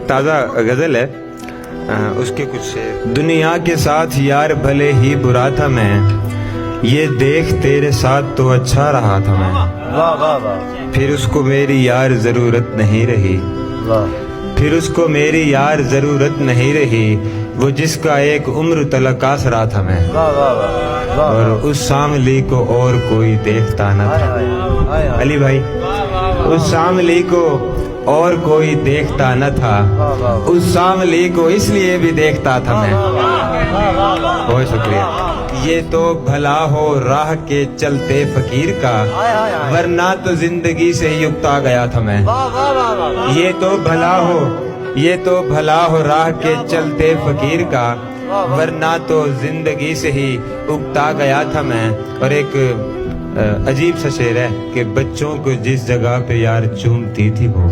تازہ غزل ہے، اس کے کچھ شعر۔ دنیا کے ساتھ یار بھلے ہی برا تھا میں، یہ دیکھ تیرے ساتھ تو اچھا رہا تھا میں۔ واہ واہ واہ پھر اس کو میری یار ضرورت نہیں رہی، واہ پھر اس کو میری یار ضرورت نہیں رہی، وہ جس کا ایک عمر تلک آسرا تھا میں۔ واہ واہ واہ واہ اور اس ساملی کو اور کوئی دیکھتا نہ تھا۔ علی بھائی، اس ساملی کو اور کوئی دیکھتا نہ تھا، اس ساملی کو اس لیے بھی دیکھتا تھا میں۔ بہت شکریہ۔ یہ تو بھلا ہو راہ کے چلتے فقیر کا، ورنہ تو زندگی سے ہی اکتا گیا تھا میں۔ یہ تو بھلا ہو، یہ تو بھلا ہو راہ کے چلتے فقیر کا، ورنہ تو زندگی سے ہی اکتا گیا تھا میں۔ اور ایک عجیب سا شعر ہے کہ بچوں کو جس جگہ پہ یار چومتی تھی وہ،